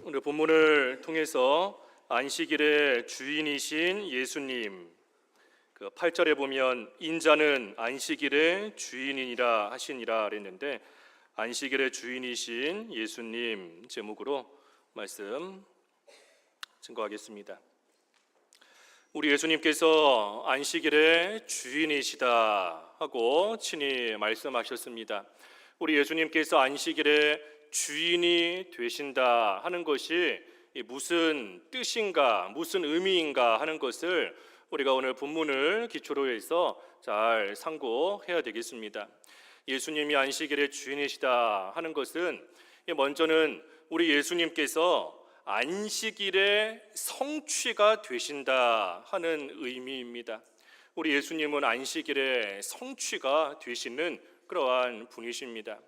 오늘 본문을 통해서 안식일의 주인이신 예수님, 8절에 보면 인자는 안식일의 주인이니라 하시니라 그랬는데, 안식일의 주인이신 예수님 제목으로 말씀 증거하겠습니다. 우리 예수님께서 안식일의 주인이시다 하고 친히 말씀하셨습니다. 우리 예수님께서 안식일의 주인이 되신다 하는 것이 무슨 뜻인가, 무슨 의미인가 하는 것을 우리가 오늘 본문을 기초로 해서 잘 상고해야 되겠습니다. 예수님이 안식일의 주인이시다 하는 것은 먼저는 우리 예수님께서 안식일의 성취가 되신다 하는 의미입니다. 우리 예수님은 안식일의 성취가 되시는 그러한 분이십니다.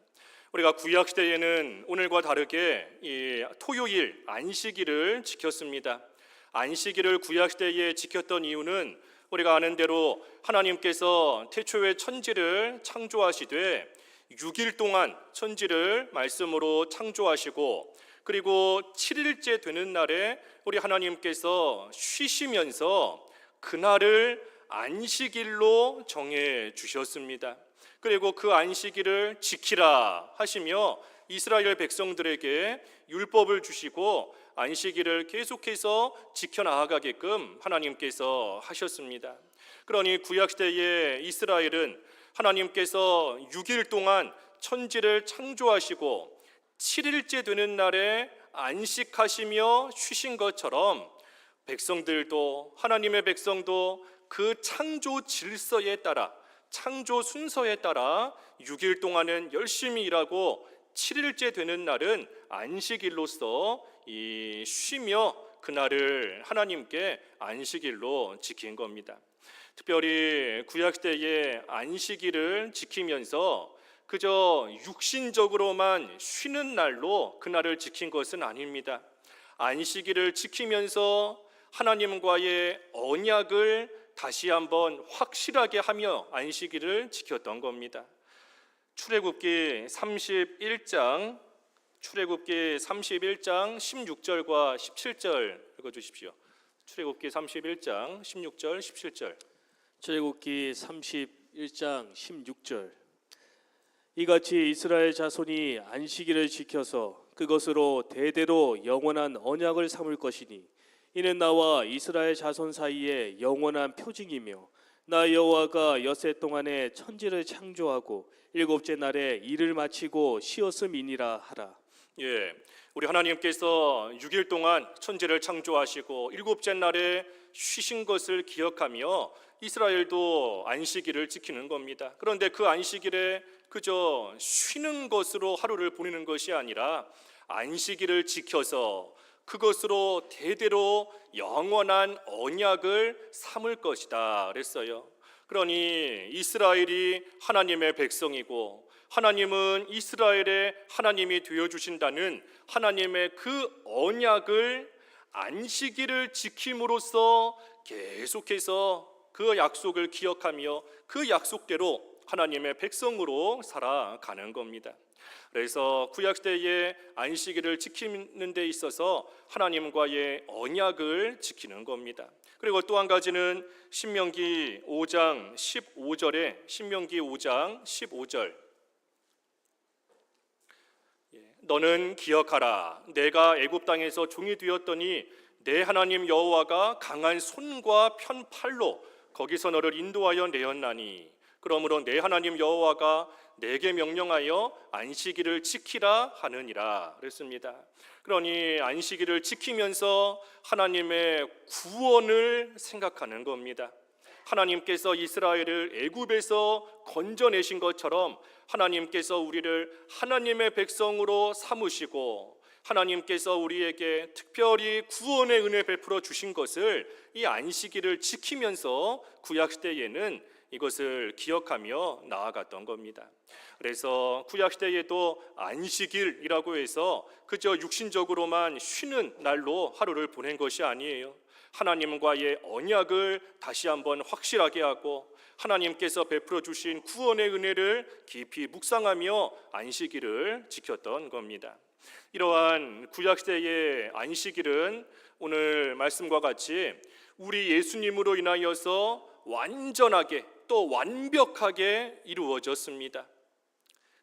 우리가 구약시대에는 오늘과 다르게 이 토요일 안식일을 지켰습니다. 안식일을 구약시대에 지켰던 이유는 우리가 아는 대로 하나님께서 태초에 천지를 창조하시되 6일 동안 천지를 말씀으로 창조하시고, 그리고 7일째 되는 날에 우리 하나님께서 쉬시면서 그날을 안식일로 정해 주셨습니다. 그리고 그 안식일을 지키라 하시며 이스라엘 백성들에게 율법을 주시고 안식일을 계속해서 지켜나가게끔 하나님께서 하셨습니다. 그러니 구약시대의 이스라엘은 하나님께서 6일 동안 천지를 창조하시고 7일째 되는 날에 안식하시며 쉬신 것처럼 백성들도, 하나님의 백성도 그 창조 질서에 따라, 창조 순서에 따라 6일 동안은 열심히 일하고 7일째 되는 날은 안식일로서 쉬며 그날을 하나님께 안식일로 지킨 겁니다. 특별히 구약시대의 안식일을 지키면서 그저 육신적으로만 쉬는 날로 그날을 지킨 것은 아닙니다. 안식일을 지키면서 하나님과의 언약을 다시 한번 확실하게 하며 안식일을 지켰던 겁니다. 출애굽기 31장 16절과 17절 읽어주십시오. 출애굽기 31장 16절 17절. 출애굽기 31장 16절. 이같이 이스라엘 자손이 안식일을 지켜서 그것으로 대대로 영원한 언약을 삼을 것이니 이는 나와 이스라엘 자손 사이에 영원한 표징이며 나 여호와가 엿새 동안에 천지를 창조하고 일곱째 날에 일을 마치고 쉬었음이니라 하라. 우리 하나님께서 6일 동안 천지를 창조하시고 일곱째 날에 쉬신 것을 기억하며 이스라엘도 안식일을 지키는 겁니다. 그런데 그 안식일에 그저 쉬는 것으로 하루를 보내는 것이 아니라 안식일을 지켜서 그것으로 대대로 영원한 언약을 삼을 것이다 그랬어요. 그러니 이스라엘이 하나님의 백성이고 하나님은 이스라엘의 하나님이 되어주신다는 하나님의 그 언약을 안식일을 지킴으로써 계속해서 그 약속을 기억하며 그 약속대로 하나님의 백성으로 살아가는 겁니다. 그래서 구약시대의 안식일을 지키는 데 있어서 하나님과의 언약을 지키는 겁니다. 그리고 또 한 가지는 신명기 5장 15절에 신명기 5장 15절. 너는 기억하라. 내가 애굽 땅에서 종이 되었더니 내 하나님 여호와가 강한 손과 편 팔로 거기서 너를 인도하여 내었나니 그러므로 내 하나님 여호와가 내게 명령하여 안식일을 지키라 하느니라 그랬습니다. 그러니 안식일을 지키면서 하나님의 구원을 생각하는 겁니다. 하나님께서 이스라엘을 애굽에서 건져내신 것처럼 하나님께서 우리를 하나님의 백성으로 삼으시고 하나님께서 우리에게 특별히 구원의 은혜 베풀어 주신 것을 이 안식일을 지키면서 구약시대에는 이것을 기억하며 나아갔던 겁니다. 그래서 구약시대에도 안식일이라고 해서 그저 육신적으로만 쉬는 날로 하루를 보낸 것이 아니에요. 하나님과의 언약을 다시 한번 확실하게 하고 하나님께서 베풀어 주신 구원의 은혜를 깊이 묵상하며 안식일을 지켰던 겁니다. 이러한 구약시대의 안식일은 오늘 말씀과 같이 우리 예수님으로 인하여서 완전하게 또 완벽하게 이루어졌습니다.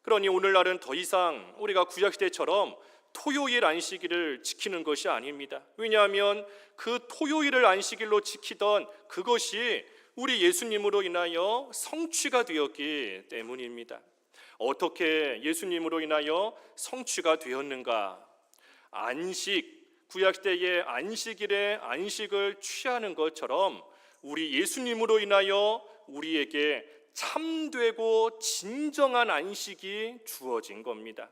그러니 오늘날은 더 이상 우리가 구약시대처럼 토요일 안식일을 지키는 것이 아닙니다. 왜냐하면 그 토요일을 안식일로 지키던 그것이 우리 예수님으로 인하여 성취가 되었기 때문입니다. 어떻게 예수님으로 인하여 성취가 되었는가? 안식, 구약시대의 안식일에 안식을 취하는 것처럼 우리 예수님으로 인하여 우리에게 참되고 진정한 안식이 주어진 겁니다.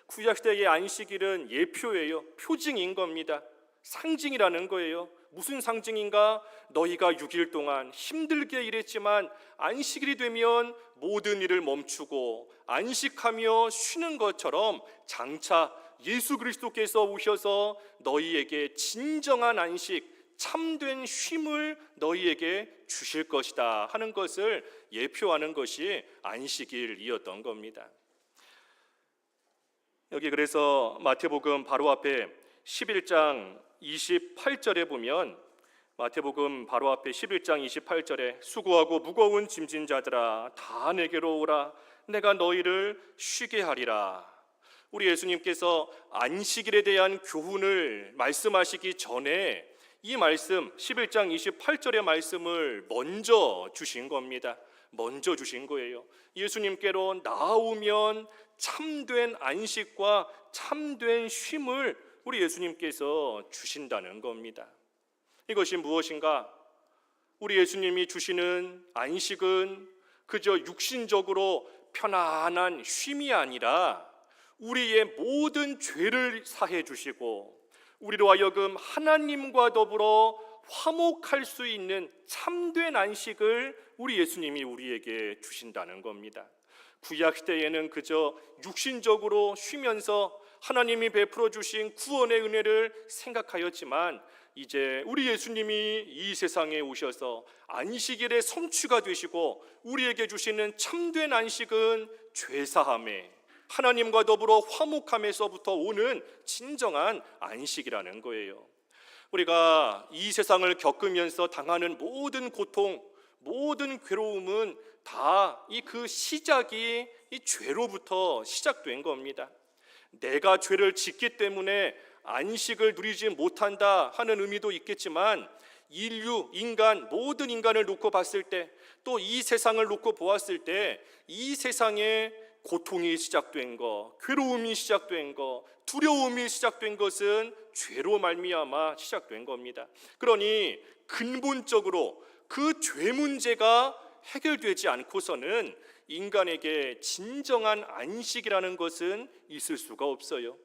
구약시대의 안식일은 예표예요. 표징인 겁니다. 상징이라는 거예요. 무슨 상징인가? 너희가 6일 동안 힘들게 일했지만 안식일이 되면 모든 일을 멈추고 안식하며 쉬는 것처럼 장차 예수 그리스도께서 오셔서 너희에게 진정한 안식, 참된 쉼을 너희에게 주실 것이다 하는 것을 예표하는 것이 안식일이었던 겁니다. 여기 그래서 마태복음 바로 앞에 11장 28절에 보면 마태복음 바로 앞에 11장 28절에 수고하고 무거운 짐진 자들아 다 내게로 오라 내가 너희를 쉬게 하리라. 우리 예수님께서 안식일에 대한 교훈을 말씀하시기 전에 이 말씀 11장 28절의 말씀을 먼저 주신 겁니다. 먼저 주신 거예요. 예수님께로 나오면 참된 안식과 참된 쉼을 우리 예수님께서 주신다는 겁니다. 이것이 무엇인가? 우리 예수님이 주시는 안식은 그저 육신적으로 편안한 쉼이 아니라 우리의 모든 죄를 사해 주시고 우리로 하여금 하나님과 더불어 화목할 수 있는 참된 안식을 우리 예수님이 우리에게 주신다는 겁니다. 구약시대에는 그저 육신적으로 쉬면서 하나님이 베풀어 주신 구원의 은혜를 생각하였지만 이제 우리 예수님이 이 세상에 오셔서 안식일의 성취가 되시고 우리에게 주시는 참된 안식은 죄사함에 하나님과 더불어 화목함에서부터 오는 진정한 안식이라는 거예요. 우리가 이 세상을 겪으면서 당하는 모든 고통, 모든 괴로움은 다 그 시작이 이 죄로부터 시작된 겁니다. 내가 죄를 짓기 때문에 안식을 누리지 못한다 하는 의미도 있겠지만 인류, 인간, 모든 인간을 놓고 봤을 때 또 이 세상을 놓고 보았을 때 이 세상에 고통이 시작된 것, 괴로움이 시작된 것, 두려움이 시작된 것은 죄로 말미암아 시작된 겁니다. 그러니 근본적으로 그 죄 문제가 해결되지 않고서는 인간에게 진정한 안식이라는 것은 있을 수가 없어요.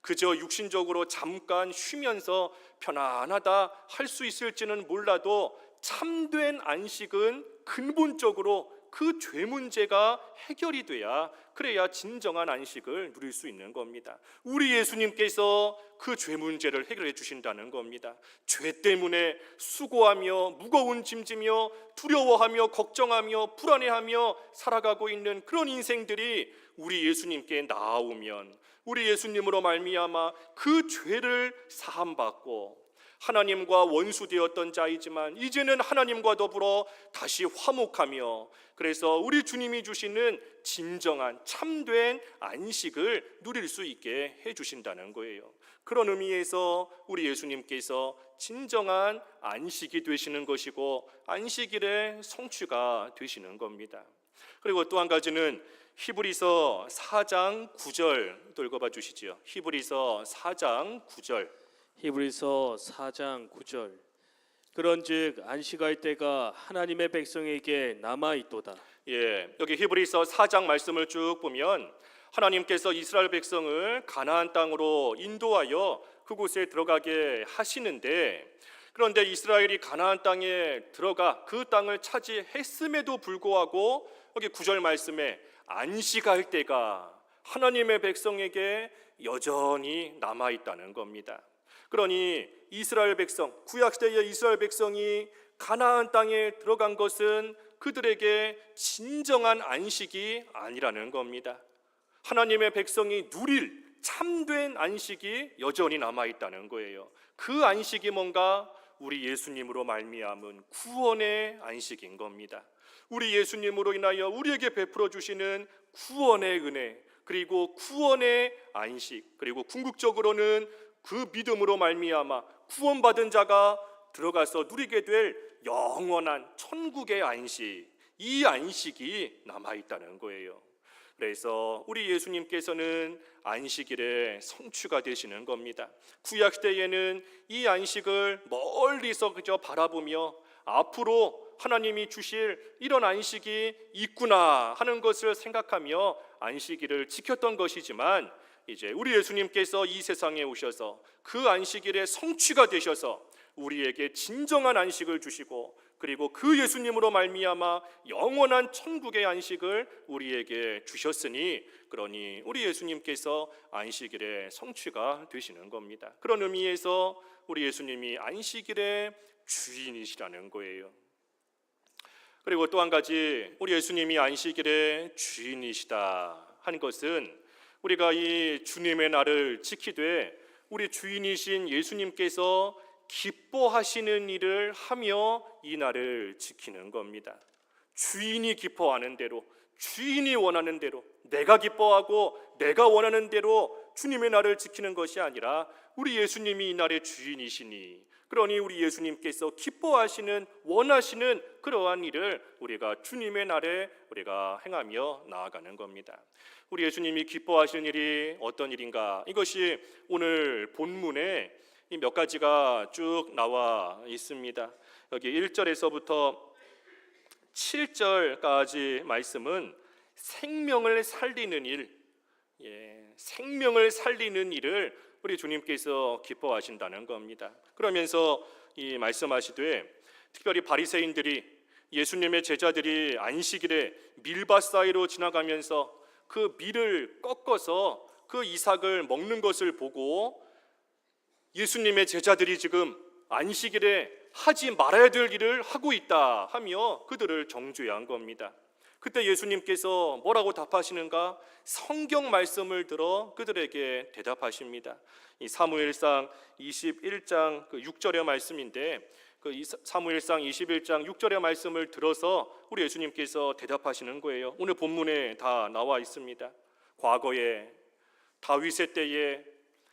그저 육신적으로 잠깐 쉬면서 편안하다 할 수 있을지는 몰라도 참된 안식은 근본적으로 그 죄 문제가 해결이 돼야 그래야 진정한 안식을 누릴 수 있는 겁니다. 우리 예수님께서 그 죄 문제를 해결해 주신다는 겁니다. 죄 때문에 수고하며 무거운 짐지며 두려워하며 걱정하며 불안해하며 살아가고 있는 그런 인생들이 우리 예수님께 나아오면 우리 예수님으로 말미암아 그 죄를 사함받고 하나님과 원수되었던 자이지만 이제는 하나님과 더불어 다시 화목하며 그래서 우리 주님이 주시는 진정한 참된 안식을 누릴 수 있게 해주신다는 거예요. 그런 의미에서 우리 예수님께서 진정한 안식이 되시는 것이고 안식일의 성취가 되시는 겁니다. 그리고 또 한 가지는 히브리서 4장 9절 또 읽어봐 주시지요. 히브리서 4장 9절. 히브리서 4장 9절. 그런즉 안식할 때가 하나님의 백성에게 남아 있도다. 예, 여기 히브리서 4장 말씀을 쭉 보면 하나님께서 이스라엘 백성을 가나안 땅으로 인도하여 그곳에 들어가게 하시는데 그런데 이스라엘이 가나안 땅에 들어가 그 땅을 차지했음에도 불구하고 여기 9절 말씀에 안식할 때가 하나님의 백성에게 여전히 남아 있다는 겁니다. 그러니 이스라엘 백성, 구약시대의 이스라엘 백성이 가나안 땅에 들어간 것은 그들에게 진정한 안식이 아니라는 겁니다. 하나님의 백성이 누릴 참된 안식이 여전히 남아 있다는 거예요. 그 안식이 뭔가 우리 예수님으로 말미암은 구원의 안식인 겁니다. 우리 예수님으로 인하여 우리에게 베풀어 주시는 구원의 은혜, 그리고 구원의 안식, 그리고 궁극적으로는 그 믿음으로 말미암아 구원받은 자가 들어가서 누리게 될 영원한 천국의 안식, 이 안식이 남아 있다는 거예요. 그래서 우리 예수님께서는 안식일의 성취가 되시는 겁니다. 구약 시대에는 이 안식을 멀리서 그저 바라보며 앞으로 하나님이 주실 이런 안식이 있구나 하는 것을 생각하며 안식일을 지켰던 것이지만, 이제 우리 예수님께서 이 세상에 오셔서 그 안식일의 성취가 되셔서 우리에게 진정한 안식을 주시고, 그리고 그 예수님으로 말미암아 영원한 천국의 안식을 우리에게 주셨으니, 그러니 우리 예수님께서 안식일의 성취가 되시는 겁니다. 그런 의미에서 우리 예수님이 안식일의 주인이시라는 거예요. 그리고 또 한 가지, 우리 예수님이 안식일의 주인이시다 한 것은, 우리가 이 주님의 날을 지키되 우리 주인이신 예수님께서 기뻐하시는 일을 하며 이 날을 지키는 겁니다. 주인이 기뻐하는 대로, 주인이 원하는 대로, 내가 기뻐하고 내가 원하는 대로 주님의 날을 지키는 것이 아니라 우리 예수님이 이 날의 주인이시니, 그러니 우리 예수님께서 기뻐하시는, 원하시는 그러한 일을 우리가 주님의 날에 우리가 행하며 나아가는 겁니다. 우리 예수님이 기뻐하시는 일이 어떤 일인가? 이것이 오늘 본문에 몇 가지가 쭉 나와 있습니다. 여기 1절에서부터 7절까지 말씀은 생명을 살리는 일, 생명을 살리는 일을 우리 주님께서 기뻐하신다는 겁니다. 그러면서 이 말씀하시되, 특별히 바리새인들이, 예수님의 제자들이 안식일에 밀밭 사이로 지나가면서 그 밀을 꺾어서 그 이삭을 먹는 것을 보고 예수님의 제자들이 지금 안식일에 하지 말아야 될 일을 하고 있다 하며 그들을 정죄한 겁니다. 그때 예수님께서 뭐라고 답하시는가? 성경 말씀을 들어 그들에게 대답하십니다. 이 사무엘상 21장 6절의 말씀인데, 그 사무엘상 21장 6절의 말씀을 들어서 우리 예수님께서 대답하시는 거예요. 오늘 본문에 다 나와 있습니다. 과거에 다윗의 때에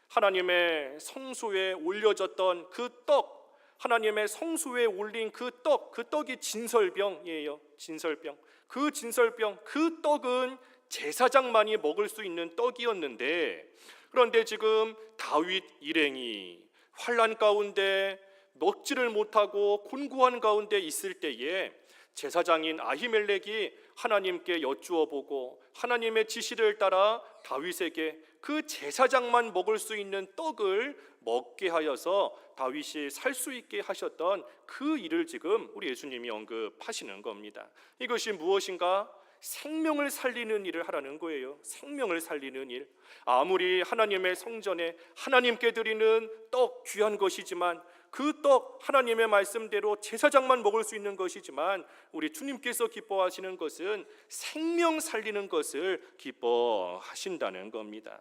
하나님의 성소에 올려졌던 그 떡, 하나님의 성소에 올린 그 떡이 진설병이에요. 진설병. 그 진설병, 그 떡은 제사장만이 먹을 수 있는 떡이었는데, 그런데 지금 다윗 일행이 환난 가운데 먹지를 못하고 곤고한 가운데 있을 때에 제사장인 아히멜렉이 하나님께 여쭈어 보고 하나님의 지시를 따라 다윗에게 그 제사장만 먹을 수 있는 떡을 먹게 하여서 다윗이 살 수 있게 하셨던 그 일을 지금 우리 예수님이 언급하시는 겁니다. 이것이 무엇인가? 생명을 살리는 일을 하라는 거예요. 생명을 살리는 일. 아무리 하나님의 성전에 하나님께 드리는 떡 귀한 것이지만, 그 떡 하나님의 말씀대로 제사장만 먹을 수 있는 것이지만, 우리 주님께서 기뻐하시는 것은 생명 살리는 것을 기뻐하신다는 겁니다.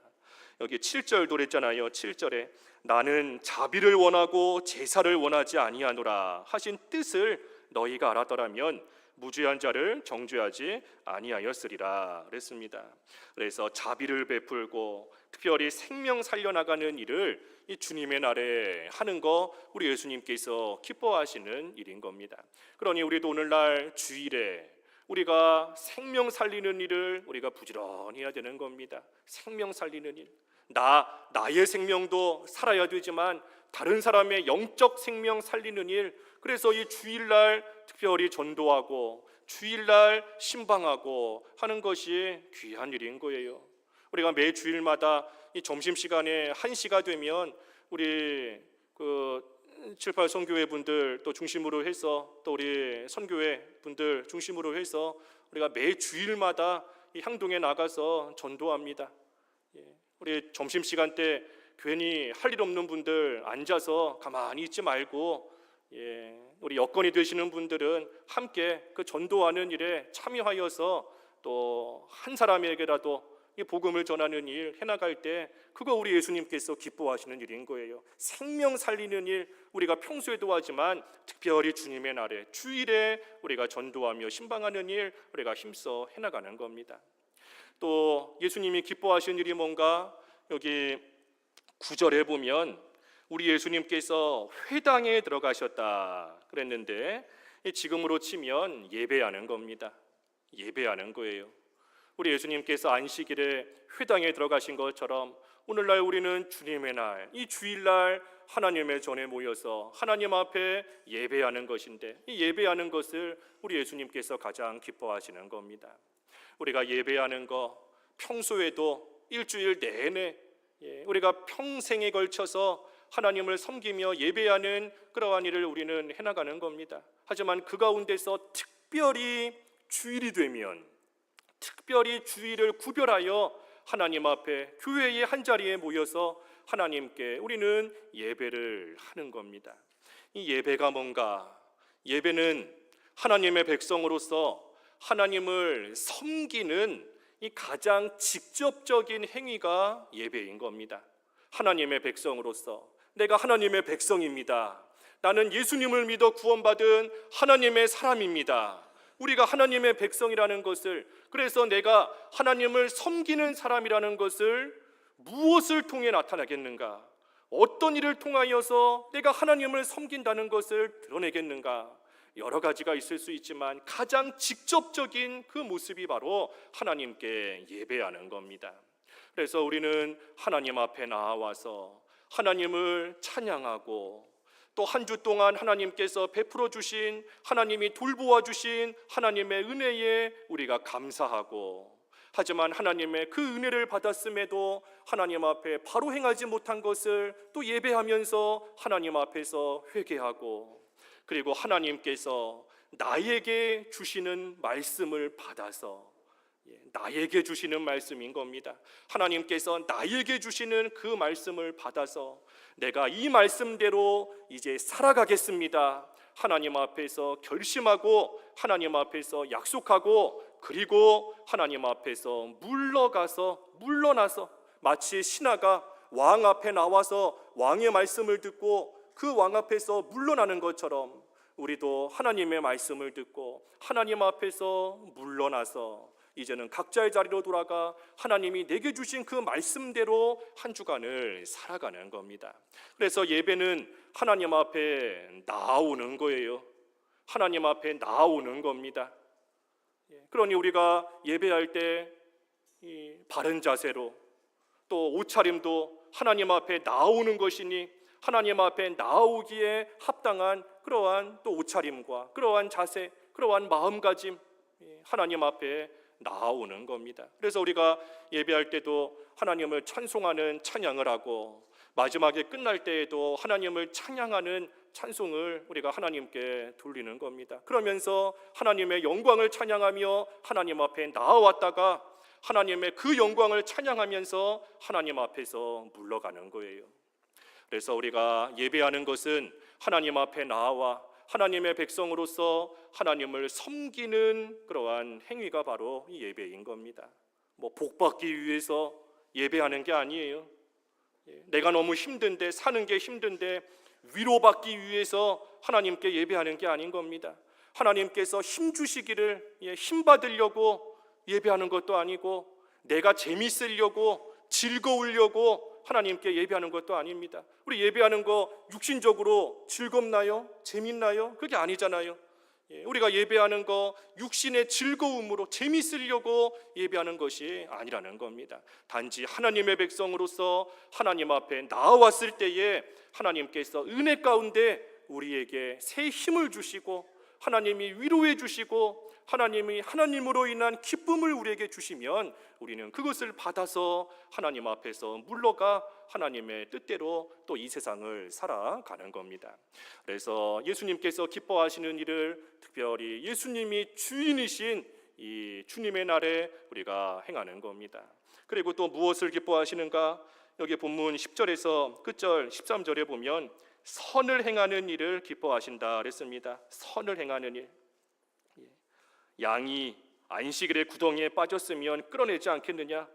여기 7절도 그랬잖아요. 7절에 나는 자비를 원하고 제사를 원하지 아니하노라 하신 뜻을 너희가 알았더라면 무죄한 자를 정죄하지 아니하였으리라 그랬습니다. 그래서 자비를 베풀고 특별히 생명 살려나가는 일을 이 주님의 날에 하는 거 우리 예수님께서 기뻐하시는 일인 겁니다. 그러니 우리도 오늘날 주일에 우리가 생명 살리는 일을 우리가 부지런히 해야 되는 겁니다. 생명 살리는 일. 나의 생명도 살아야 되지만 다른 사람의 영적 생명 살리는 일. 그래서 이 주일날 특별히 전도하고 주일날 신방하고 하는 것이 귀한 일인 거예요. 우리가 매 주일마다 이 점심시간에 1시가 되면 우리 7, 8 선교회 분들 또 중심으로 해서, 또 우리 선교회 분들 중심으로 해서 우리가 매 주일마다 이 향동에 나가서 전도합니다. 우리 점심시간 때 괜히 할 일 없는 분들 앉아서 가만히 있지 말고, 우리 여건이 되시는 분들은 함께 그 전도하는 일에 참여하여서 또 한 사람에게라도 이 복음을 전하는 일 해나갈 때 그거 우리 예수님께서 기뻐하시는 일인 거예요. 생명 살리는 일 우리가 평소에도 하지만 특별히 주님의 날에 주일에 우리가 전도하며 신방하는 일 우리가 힘써 해나가는 겁니다. 또 예수님이 기뻐하시는 일이 뭔가 여기 9절에 보면 우리 예수님께서 회당에 들어가셨다 그랬는데 지금으로 치면 예배하는 겁니다. 예배하는 거예요. 우리 예수님께서 안식일에 회당에 들어가신 것처럼 오늘날 우리는 주님의 날, 이 주일날 하나님의 전에 모여서 하나님 앞에 예배하는 것인데 이 예배하는 것을 우리 예수님께서 가장 기뻐하시는 겁니다. 우리가 예배하는 거 평소에도 일주일 내내 우리가 평생에 걸쳐서 하나님을 섬기며 예배하는 그러한 일을 우리는 해나가는 겁니다. 하지만 그 가운데서 특별히 주일이 되면 특별히 주일을 구별하여 하나님 앞에 교회의 한자리에 모여서 하나님께 우리는 예배를 하는 겁니다. 이 예배가 뭔가? 예배는 하나님의 백성으로서 하나님을 섬기는 이 가장 직접적인 행위가 예배인 겁니다. 하나님의 백성으로서 내가 하나님의 백성입니다. 나는 예수님을 믿어 구원받은 하나님의 사람입니다. 우리가 하나님의 백성이라는 것을, 그래서 내가 하나님을 섬기는 사람이라는 것을 무엇을 통해 나타나겠는가? 어떤 일을 통하여서 내가 하나님을 섬긴다는 것을 드러내겠는가? 여러 가지가 있을 수 있지만 가장 직접적인 그 모습이 바로 하나님께 예배하는 겁니다. 그래서 우리는 하나님 앞에 나와서 하나님을 찬양하고 또 한 주 동안 하나님께서 베풀어 주신, 하나님이 돌보아 주신 하나님의 은혜에 우리가 감사하고, 하지만 하나님의 그 은혜를 받았음에도 하나님 앞에 바로 행하지 못한 것을 또 예배하면서 하나님 앞에서 회개하고, 그리고 하나님께서 나에게 주시는 말씀을 받아서, 나에게 주시는 말씀인 겁니다. 하나님께서 나에게 주시는 그 말씀을 받아서 내가 이 말씀대로 이제 살아가겠습니다. 하나님 앞에서 결심하고 하나님 앞에서 약속하고, 그리고 하나님 앞에서 물러나서 마치 신하가 왕 앞에 나와서 왕의 말씀을 듣고 그 왕 앞에서 물러나는 것처럼 우리도 하나님의 말씀을 듣고 하나님 앞에서 물러나서 이제는 각자의 자리로 돌아가 하나님이 내게 주신 그 말씀대로 한 주간을 살아가는 겁니다. 그래서 예배는 하나님 앞에 나오는 거예요. 하나님 앞에 나오는 겁니다. 그러니 우리가 예배할 때 이 바른 자세로, 또 옷차림도 하나님 앞에 나오는 것이니 하나님 앞에 나오기에 합당한 그러한 또 옷차림과 그러한 자세, 그러한 마음가짐, 하나님 앞에 나오는 겁니다. 그래서 우리가 예배할 때도 하나님을 찬송하는 찬양을 하고, 마지막에 끝날 때에도 하나님을 찬양하는 찬송을 우리가 하나님께 돌리는 겁니다. 그러면서 하나님의 영광을 찬양하며 하나님 앞에 나아왔다가 하나님의 그 영광을 찬양하면서 하나님 앞에서 물러가는 거예요. 그래서 우리가 예배하는 것은 하나님 앞에 나와 하나님의 백성으로서 하나님을 섬기는 그러한 행위가 바로 이 예배인 겁니다. 복 받기 위해서 예배하는 게 아니에요. 내가 너무 힘든데, 사는 게 힘든데 위로받기 위해서 하나님께 예배하는 게 아닌 겁니다. 하나님께서 힘 주시기를, 힘 받으려고 예배하는 것도 아니고, 내가 재밌으려고 즐거우려고 하나님께 예배하는 것도 아닙니다. 우리 예배하는 거 육신적으로 즐겁나요? 재밌나요? 그게 아니잖아요. 우리가 예배하는 거 육신의 즐거움으로 재밌으려고 예배하는 것이 아니라는 겁니다. 단지 하나님의 백성으로서 하나님 앞에 나아왔을 때에 하나님께서 은혜 가운데 우리에게 새 힘을 주시고, 하나님이 위로해 주시고, 하나님이 하나님으로 인한 기쁨을 우리에게 주시면 우리는 그것을 받아서 하나님 앞에서 물러가 하나님의 뜻대로 또 이 세상을 살아가는 겁니다. 그래서 예수님께서 기뻐하시는 일을 특별히 예수님이 주인이신 이 주님의 날에 우리가 행하는 겁니다. 그리고 또 무엇을 기뻐하시는가? 여기 본문 10절에서 끝절 13절에 보면 선을 행하는 일을 기뻐하신다 그랬습니다. 선을 행하는 일. 양이 안식일에 구덩이에 빠졌으면 끌어내지 않겠느냐?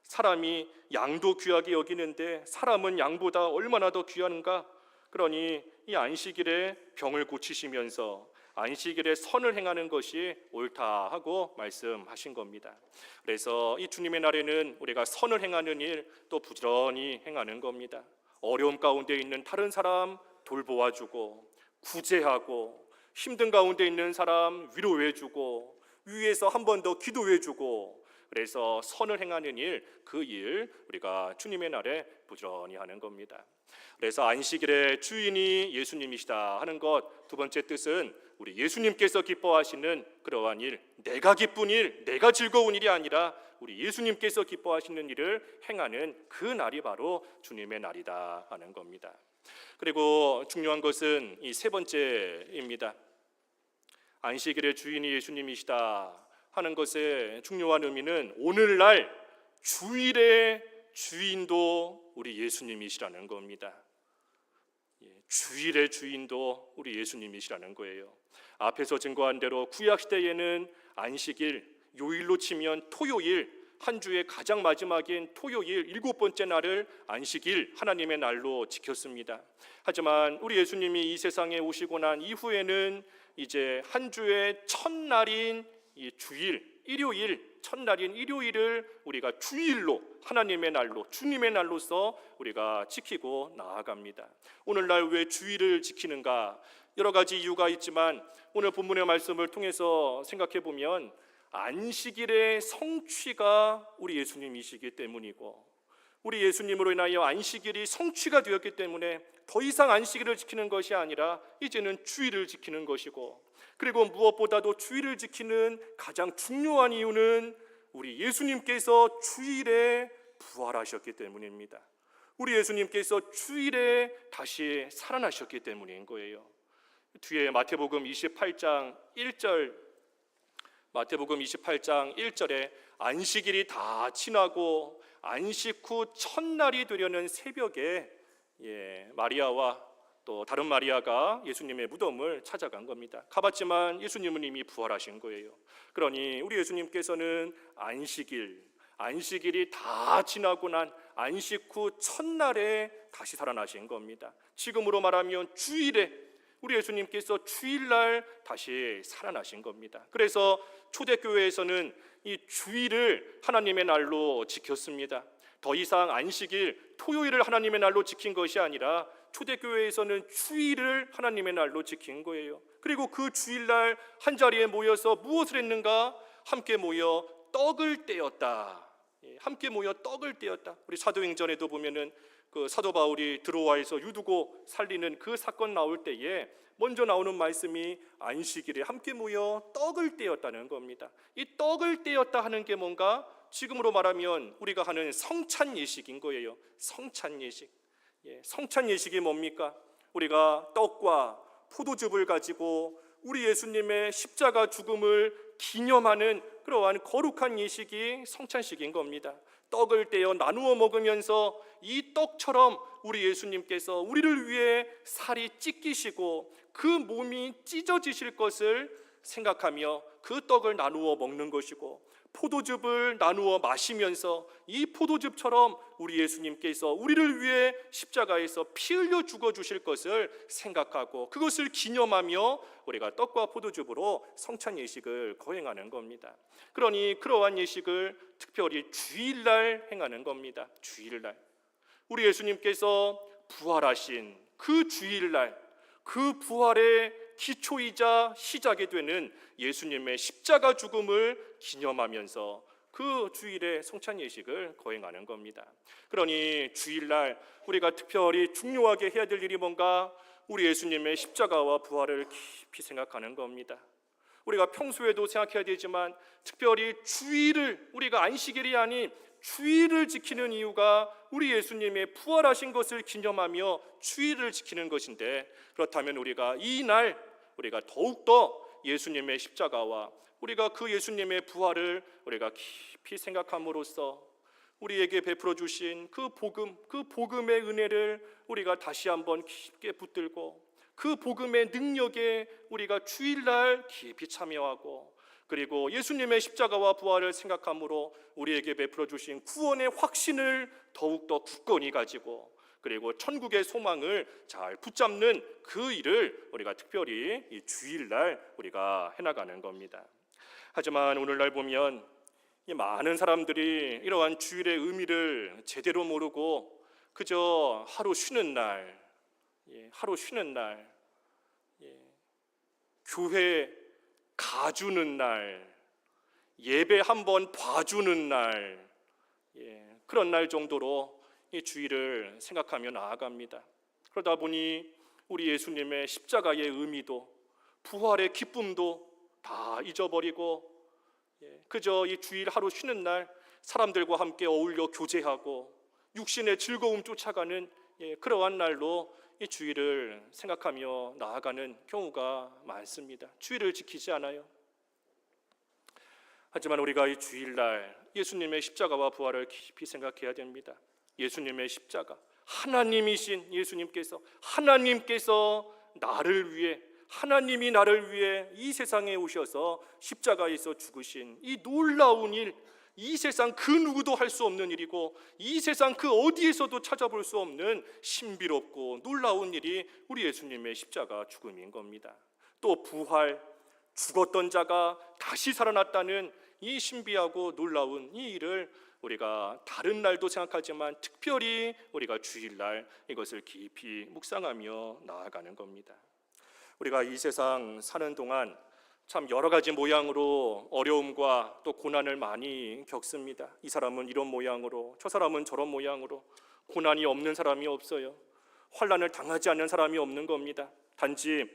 사람이 양도 귀하게 여기는데 사람은 양보다 얼마나 더 귀한가? 그러니 이 안식일에 병을 고치시면서 안식일에 선을 행하는 것이 옳다 하고 말씀하신 겁니다. 그래서 이 주님의 날에는 우리가 선을 행하는 일 또 부지런히 행하는 겁니다. 어려움 가운데 있는 다른 사람 돌보아주고 구제하고 힘든 가운데 있는 사람 위로해주고 위에서 한 번 더 기도해주고 그래서 선을 행하는 일, 그 일 우리가 주님의 날에 부지런히 하는 겁니다. 그래서 안식일의 주인이 예수님이시다 하는 것, 두 번째 뜻은 우리 예수님께서 기뻐하시는 그러한 일, 내가 기쁜 일, 내가 즐거운 일이 아니라 우리 예수님께서 기뻐하시는 일을 행하는 그 날이 바로 주님의 날이다 하는 겁니다. 그리고 중요한 것은 이 세 번째입니다. 안식일의 주인이 예수님이시다 하는 것의 중요한 의미는 오늘날 주일의 주인도 우리 예수님이시라는 겁니다. 주일의 주인도 우리 예수님이시라는 거예요. 앞에서 증거한 대로 구약 시대에는 안식일, 요일로 치면 토요일, 한 주의 가장 마지막인 토요일 일곱 번째 날을 안식일 하나님의 날로 지켰습니다. 하지만 우리 예수님이 이 세상에 오시고 난 이후에는 이제 한 주의 첫날인 이 주일, 일요일, 첫날인 일요일을 우리가 주일로 하나님의 날로 주님의 날로서 우리가 지키고 나아갑니다. 오늘날 왜 주일을 지키는가? 여러 가지 이유가 있지만 오늘 본문의 말씀을 통해서 생각해 보면 안식일의 성취가 우리 예수님이시기 때문이고 우리 예수님으로 인하여 안식일이 성취가 되었기 때문에 더 이상 안식일을 지키는 것이 아니라 이제는 주일을 지키는 것이고, 그리고 무엇보다도 주일을 지키는 가장 중요한 이유는 우리 예수님께서 주일에 부활하셨기 때문입니다. 우리 예수님께서 주일에 다시 살아나셨기 때문인 거예요. 뒤에 마태복음 28장 1절, 마태복음 28장 1절에 안식일이 다 지나고 안식 후 첫날이 되려는 새벽에 마리아와 또 다른 마리아가 예수님의 무덤을 찾아간 겁니다. 가봤지만 예수님은 이미 부활하신 거예요. 그러니 우리 예수님께서는 안식일이 다 지나고 난 안식 후 첫날에 다시 살아나신 겁니다. 지금으로 말하면 주일에 우리 예수님께서 주일날 다시 살아나신 겁니다. 그래서 초대교회에서는 이 주일을 하나님의 날로 지켰습니다. 더 이상 안식일, 토요일을 하나님의 날로 지킨 것이 아니라 초대교회에서는 주일을 하나님의 날로 지킨 거예요. 그리고 그 주일날 한자리에 모여서 무엇을 했는가? 함께 모여 떡을 떼었다. 함께 모여 떡을 떼었다. 우리 사도행전에도 보면은 그 사도 바울이 드로아에서 유두고 살리는 그 사건 나올 때에 먼저 나오는 말씀이 안식일에 함께 모여 떡을 떼었다는 겁니다. 이 떡을 떼었다 하는 게 뭔가? 지금으로 말하면 우리가 하는 성찬 예식인 거예요. 성찬 예식. 성찬 예식이 뭡니까? 우리가 떡과 포도즙을 가지고 우리 예수님의 십자가 죽음을 기념하는 그러한 거룩한 예식이 성찬식인 겁니다. 떡을 떼어 나누어 먹으면서 이 떡처럼 우리 예수님께서 우리를 위해 살이 찢기시고 그 몸이 찢어지실 것을 생각하며 그 떡을 나누어 먹는 것이고, 포도즙을 나누어 마시면서 이 포도즙처럼 우리 예수님께서 우리를 위해 십자가에서 피 흘려 죽어주실 것을 생각하고 그것을 기념하며 우리가 떡과 포도즙으로 성찬 예식을 거행하는 겁니다. 그러니 그러한 예식을 특별히 주일날 행하는 겁니다. 주일날 우리 예수님께서 부활하신 그 주일날, 그 부활의 기초이자 시작이 되는 예수님의 십자가 죽음을 기념하면서 그 주일에 성찬 예식을 거행하는 겁니다. 그러니 주일날 우리가 특별히 중요하게 해야 될 일이 뭔가? 우리 예수님의 십자가와 부활을 깊이 생각하는 겁니다. 우리가 평소에도 생각해야 되지만 특별히 주일을, 우리가 안식일이 아닌 주일을 지키는 이유가 우리 예수님의 부활하신 것을 기념하며 주일을 지키는 것인데, 그렇다면 우리가 이 날 우리가 더욱더 예수님의 십자가와 우리가 그 예수님의 부활을 우리가 깊이 생각함으로써 우리에게 베풀어 주신 그 복음의 은혜를 우리가 다시 한번 깊게 붙들고 그 복음의 능력에 우리가 주일날 깊이 참여하고 그리고 예수님의 십자가와 부활을 생각함으로 우리에게 베풀어 주신 구원의 확신을 더욱더 굳건히 가지고, 그리고 천국의 소망을 잘 붙잡는 그 일을 우리가 특별히 이 주일날 우리가 해나가는 겁니다. 하지만 오늘날 보면 이 많은 사람들이 이러한 주일의 의미를 제대로 모르고 그저 하루 쉬는 날, 교회 가주는 날, 예배 한번 봐주는 날, 그런 날 정도로 이 주일을 생각하며 나아갑니다. 그러다 보니 우리 예수님의 십자가의 의미도 부활의 기쁨도 다 잊어버리고 그저 이 주일 하루 쉬는 날 사람들과 함께 어울려 교제하고 육신의 즐거움 쫓아가는 그러한 날로 이 주일을 생각하며 나아가는 경우가 많습니다. 주일을 지키지 않아요. 하지만 우리가 이 주일날 예수님의 십자가와 부활을 깊이 생각해야 됩니다. 예수님의 십자가, 하나님이신 예수님께서, 하나님께서 나를 위해, 하나님이 나를 위해 이 세상에 오셔서 십자가에서 죽으신 이 놀라운 일, 이 세상 그 누구도 할 수 없는 일이고 이 세상 그 어디에서도 찾아볼 수 없는 신비롭고 놀라운 일이 우리 예수님의 십자가 죽음인 겁니다. 또 부활, 죽었던 자가 다시 살아났다는 이 신비하고 놀라운 이 일을 우리가 다른 날도 생각하지만 특별히 우리가 주일날 이것을 깊이 묵상하며 나아가는 겁니다. 우리가 이 세상 사는 동안 참 여러 가지 모양으로 어려움과 또 고난을 많이 겪습니다. 이 사람은 이런 모양으로, 저 사람은 저런 모양으로. 고난이 없는 사람이 없어요. 환난을 당하지 않는 사람이 없는 겁니다. 단지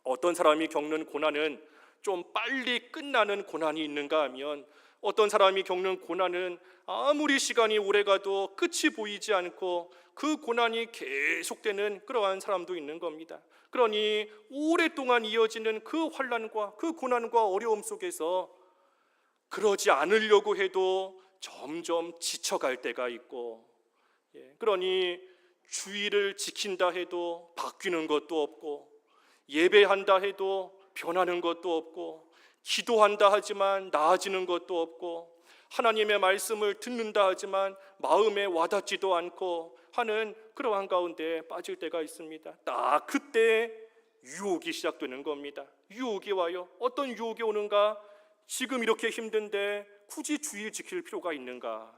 어떤 사람이 겪는 고난은 좀 빨리 끝나는 고난이 있는가 하면 어떤 사람이 겪는 고난은 아무리 시간이 오래가도 끝이 보이지 않고 그 고난이 계속되는 그러한 사람도 있는 겁니다. 그러니 오랫동안 이어지는 그 환난과 그 고난과 어려움 속에서 그러지 않으려고 해도 점점 지쳐갈 때가 있고, 그러니 주의를 지킨다 해도 바뀌는 것도 없고, 예배한다 해도 변하는 것도 없고, 기도한다 하지만 나아지는 것도 없고, 하나님의 말씀을 듣는다 하지만 마음에 와닿지도 않고 하는 그러한 가운데 빠질 때가 있습니다. 딱 그때 유혹이 시작되는 겁니다. 유혹이 와요. 어떤 유혹이 오는가? 지금 이렇게 힘든데 굳이 주일 지킬 필요가 있는가?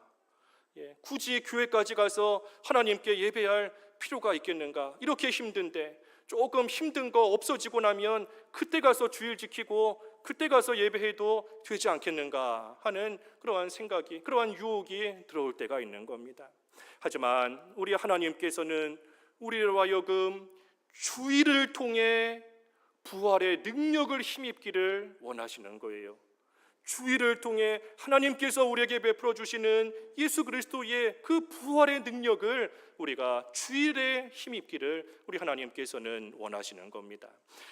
굳이 교회까지 가서 하나님께 예배할 필요가 있겠는가? 이렇게 힘든데 조금 힘든 거 없어지고 나면 그때 가서 주일 지키고 그때 가서 예배해도 되지 않겠는가 하는 그러한 생각이, 그러한 유혹이 들어올 때가 있는 겁니다. 하지만 우리 하나님께서는 우리로 하여금 주일을 통해 부활의 능력을 힘입기를 원하시는 거예요. 주일을 통해 하나님께서 우리에게 베풀어 주시는 예수 그리스도의 그 부활의 능력을 우리가 주일에 힘입기를 우리 하나님께서는 원하시는 겁니다.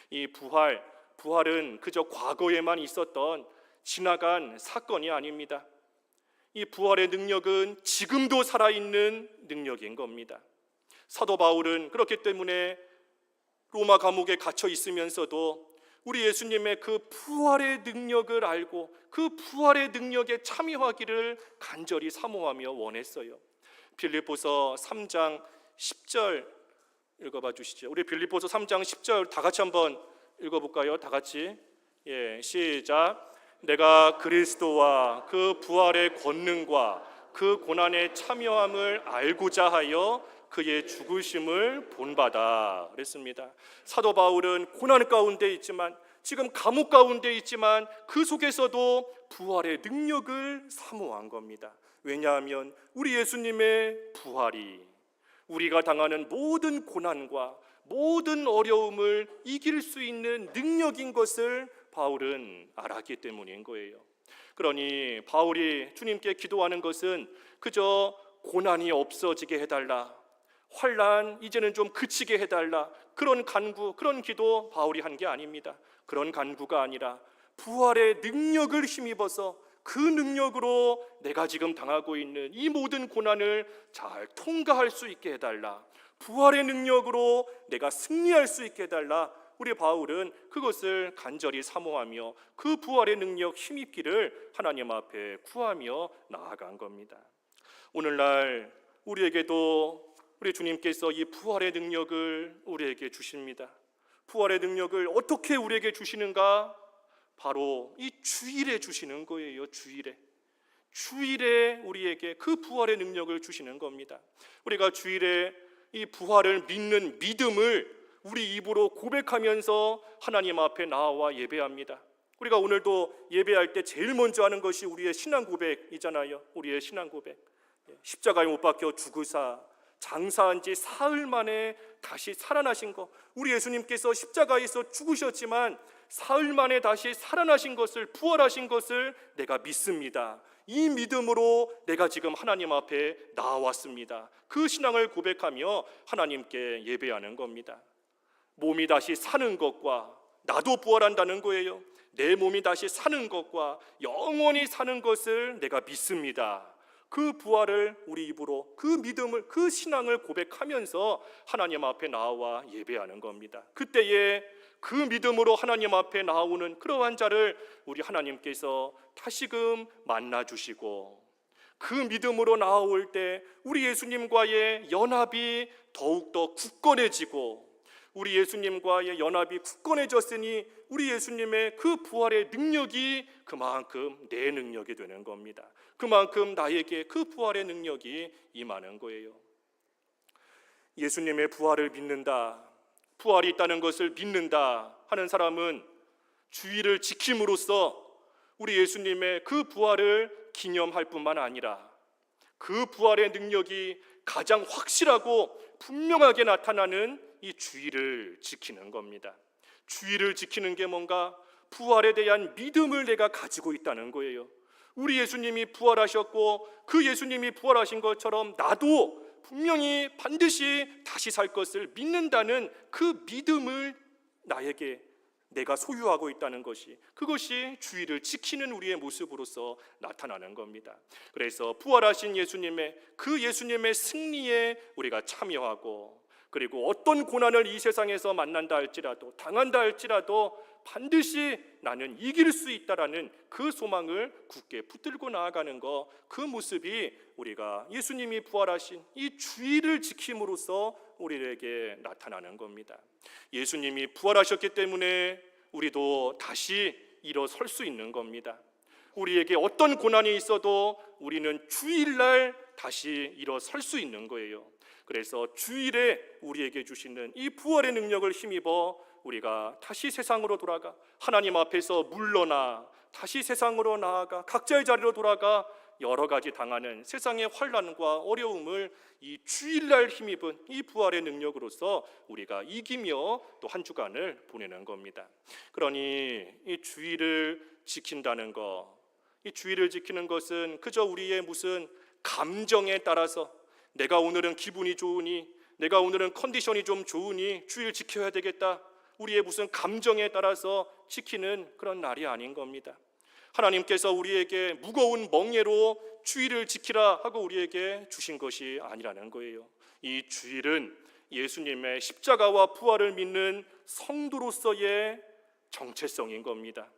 이 부활은 그저 과거에만 있었던 지나간 사건이 아닙니다. 이 부활의 능력은 지금도 살아있는 능력인 겁니다. 사도 바울은 그렇기 때문에 로마 감옥에 갇혀 있으면서도 우리 예수님의 그 부활의 능력을 알고 그 부활의 능력에 참여하기를 간절히 사모하며 원했어요. 빌립보서 3장 10절 읽어봐 주시죠. 우리 빌립보서 3장 10절 다 같이 한번 읽어볼까요? 다 같이. 시작. 내가 그리스도와 그 부활의 권능과 그 고난의 참여함을 알고자 하여 그의 죽으심을 본받아 그랬습니다. 사도 바울은 고난 가운데 있지만, 지금 감옥 가운데 있지만 그 속에서도 부활의 능력을 사모한 겁니다. 왜냐하면 우리 예수님의 부활이 우리가 당하는 모든 고난과 모든 어려움을 이길 수 있는 능력인 것을 바울은 알았기 때문인 거예요. 그러니 바울이 주님께 기도하는 것은 그저 고난이 없어지게 해달라, 환난 이제는 좀 그치게 해달라, 그런 간구, 그런 기도 바울이 한 게 아닙니다. 그런 간구가 아니라 부활의 능력을 힘입어서 그 능력으로 내가 지금 당하고 있는 이 모든 고난을 잘 통과할 수 있게 해달라, 부활의 능력으로 내가 승리할 수 있게 해달라, 우리 바울은 그것을 간절히 사모하며 그 부활의 능력 힘입기를 하나님 앞에 구하며 나아간 겁니다. 오늘날 우리에게도 우리 주님께서 이 부활의 능력을 우리에게 주십니다. 부활의 능력을 어떻게 우리에게 주시는가? 바로 이 주일에 주시는 거예요. 주일에 우리에게 그 부활의 능력을 주시는 겁니다. 우리가 주일에 이 부활을 믿는 믿음을 우리 입으로 고백하면서 하나님 앞에 나와 예배합니다. 우리가 오늘도 예배할 때 제일 먼저 하는 것이 우리의 신앙 고백이잖아요. 우리의 신앙 고백. 십자가에 못 박혀 죽으사 장사한 지 사흘 만에 다시 살아나신 것, 우리 예수님께서 십자가에서 죽으셨지만 사흘 만에 다시 살아나신 것을, 부활하신 것을 내가 믿습니다. 이 믿음으로 내가 지금 하나님 앞에 나왔습니다. 그 신앙을 고백하며 하나님께 예배하는 겁니다. 몸이 다시 사는 것과 나도 부활한다는 거예요. 내 몸이 다시 사는 것과 영원히 사는 것을 내가 믿습니다. 그 부활을 우리 입으로, 그 믿음을, 그 신앙을 고백하면서 하나님 앞에 나와 예배하는 겁니다. 그때에 그 믿음으로 하나님 앞에 나오는 그러한 자를 우리 하나님께서 다시금 만나주시고, 그 믿음으로 나올 때 우리 예수님과의 연합이 더욱더 굳건해지고, 우리 예수님과의 연합이 굳건해졌으니 우리 예수님의 그 부활의 능력이 그만큼 내 능력이 되는 겁니다. 그만큼 나에게 그 부활의 능력이 임하는 거예요. 예수님의 부활을 믿는다, 부활이 있다는 것을 믿는다 하는 사람은 주일을 지킴으로써 우리 예수님의 그 부활을 기념할 뿐만 아니라 그 부활의 능력이 가장 확실하고 분명하게 나타나는 이 주일을 지키는 겁니다. 주일을 지키는 게 뭔가? 부활에 대한 믿음을 내가 가지고 있다는 거예요. 우리 예수님이 부활하셨고 그 예수님이 부활하신 것처럼 나도 분명히 반드시 다시 살 것을 믿는다는 그 믿음을 나에게 내가 소유하고 있다는 것이, 그것이 주일을 지키는 우리의 모습으로서 나타나는 겁니다. 그래서 부활하신 예수님의 그 예수님의 승리에 우리가 참여하고, 그리고 어떤 고난을 이 세상에서 만난다 할지라도, 당한다 할지라도 반드시 나는 이길 수 있다라는 그 소망을 굳게 붙들고 나아가는 것, 그 모습이 우리가 예수님이 부활하신 이 주일을 지킴으로써 우리에게 나타나는 겁니다. 예수님이 부활하셨기 때문에 우리도 다시 일어설 수 있는 겁니다. 우리에게 어떤 고난이 있어도 우리는 주일날 다시 일어설 수 있는 거예요. 그래서 주일에 우리에게 주시는 이 부활의 능력을 힘입어 우리가 다시 세상으로 돌아가, 하나님 앞에서 물러나 다시 세상으로 나아가 각자의 자리로 돌아가 여러 가지 당하는 세상의 환난과 어려움을 이 주일날 힘입은 이 부활의 능력으로서 우리가 이기며 또 한 주간을 보내는 겁니다. 그러니 이 주일을 지킨다는 것, 이 주일을 지키는 것은 그저 우리의 무슨 감정에 따라서 내가 오늘은 기분이 좋으니, 내가 오늘은 컨디션이 좀 좋으니 주일 지켜야 되겠다, 우리의 무슨 감정에 따라서 지키는 그런 날이 아닌 겁니다. 하나님께서 우리에게 무거운 멍에로 주일을 지키라 하고 우리에게 주신 것이 아니라는 거예요. 이 주일은 예수님의 십자가와 부활을 믿는 성도로서의 정체성인 겁니다.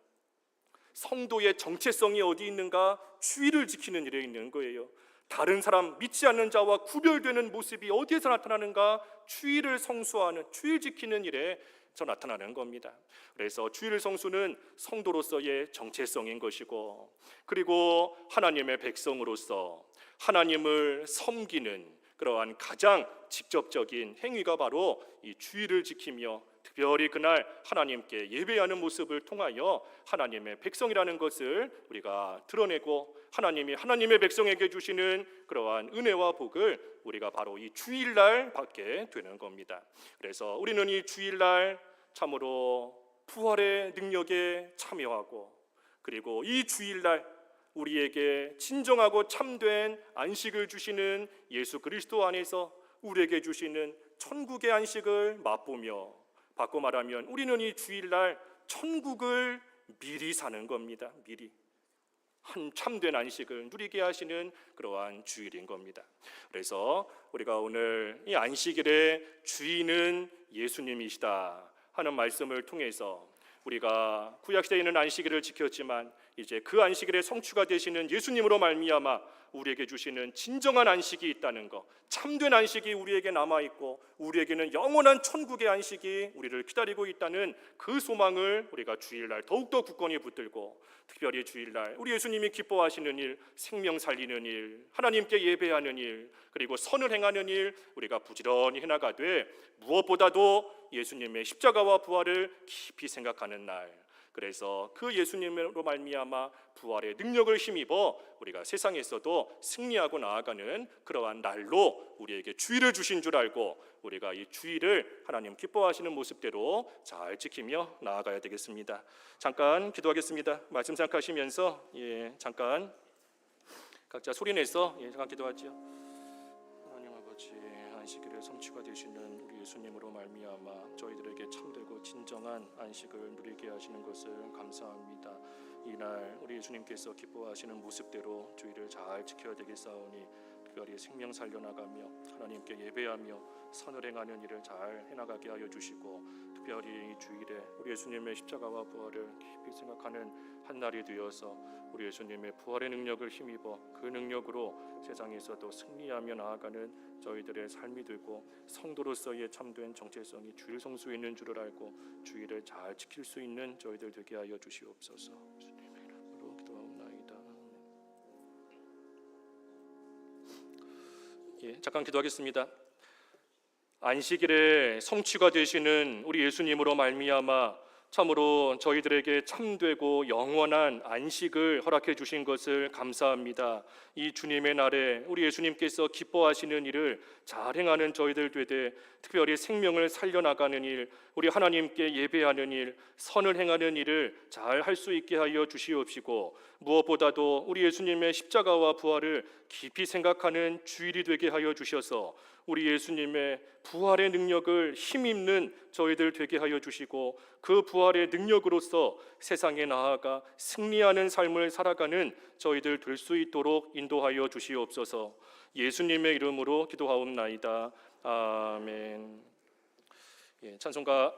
성도의 정체성이 어디 있는가? 주일을 지키는 일에 있는 거예요. 다른 사람, 믿지 않는 자와 구별되는 모습이 어디에서 나타나는가? 주일을 성수하는, 주일 지키는 일에 나타나는 겁니다. 그래서 주일 성수는 성도로서의 정체성인 것이고, 그리고 하나님의 백성으로서 하나님을 섬기는 그러한 가장 직접적인 행위가 바로 이 주일을 지키며 특별히 그날 하나님께 예배하는 모습을 통하여 하나님의 백성이라는 것을 우리가 드러내고, 하나님이 하나님의 백성에게 주시는 그러한 은혜와 복을 우리가 바로 이 주일날 받게 되는 겁니다. 그래서 우리는 이 주일날 참으로 부활의 능력에 참여하고, 그리고 이 주일날 우리에게 진정하고 참된 안식을 주시는 예수 그리스도 안에서 우리에게 주시는 천국의 안식을 맛보며, 바꿔 말하면 우리는 이 주일날 천국을 미리 사는 겁니다. 미리 한 참된 안식을 누리게 하시는 그러한 주일인 겁니다. 그래서 우리가 오늘 이 안식일의 주인은 예수님이시다 하는 말씀을 통해서 우리가 구약시대에는 안식일을 지켰지만 이제 그 안식일의 성취가 되시는 예수님으로 말미암아 우리에게 주시는 진정한 안식이 있다는 것, 참된 안식이 우리에게 남아있고 우리에게는 영원한 천국의 안식이 우리를 기다리고 있다는 그 소망을 우리가 주일날 더욱더 굳건히 붙들고, 특별히 주일날 우리 예수님이 기뻐하시는 일, 생명 살리는 일, 하나님께 예배하는 일, 그리고 선을 행하는 일 우리가 부지런히 해나가되 무엇보다도 예수님의 십자가와 부활을 깊이 생각하는 날, 그래서 그 예수님으로 말미암아 부활의 능력을 힘입어 우리가 세상에서도 승리하고 나아가는 그러한 날로 우리에게 주일을 주신 줄 알고 우리가 이 주일을 하나님 기뻐하시는 모습대로 잘 지키며 나아가야 되겠습니다. 잠깐 기도하겠습니다. 말씀 생각하시면서 잠깐 각자 소리내서 잠깐 기도하지요. 하나님 아버지, 안식일의 성취가 되시는 우리 예수님으로 말미암아 저희들에게 참되고 진정한 안식을 누리게 하시는 것을 감사합니다. 이날 우리 예수님께서 기뻐하시는 모습대로 주일을 잘 지켜야 되겠사오니 특별히 생명 살려나가며 하나님께 예배하며 선을 행하는 일을 잘 해나가게 하여 주시고, 특별히 이 주일에 우리 예수님의 십자가와 부활을 깊이 생각하는 한 날이 되어서 우리 예수님의 부활의 능력을 힘입어 그 능력으로 세상에서도 승리하며 나아가는 저희들의 삶이 되고, 성도로서의 참된 정체성이 주일 성수에 있는 줄을 알고 주일을 잘 지킬 수 있는 저희들 되게 하여 주시옵소서. 주님의 이름으로 기도하옵나이다. 잠깐 기도하겠습니다. 안식일의 성취가 되시는 우리 예수님으로 말미암아 참으로 저희들에게 참되고 영원한 안식을 허락해 주신 것을 감사합니다. 이 주님의 날에 우리 예수님께서 기뻐하시는 일을 잘 행하는 저희들 되되, 특별히 생명을 살려나가는 일, 우리 하나님께 예배하는 일, 선을 행하는 일을 잘 할 수 있게 하여 주시옵시고, 무엇보다도 우리 예수님의 십자가와 부활을 깊이 생각하는 주일이 되게 하여 주셔서 우리 예수님의 부활의 능력을 힘입는 저희들 되게 하여 주시고, 그 부활의 능력으로서 세상에 나아가 승리하는 삶을 살아가는 저희들 될 수 있도록 인도하여 주시옵소서. 예수님의 이름으로 기도하옵나이다. 아멘. 찬송가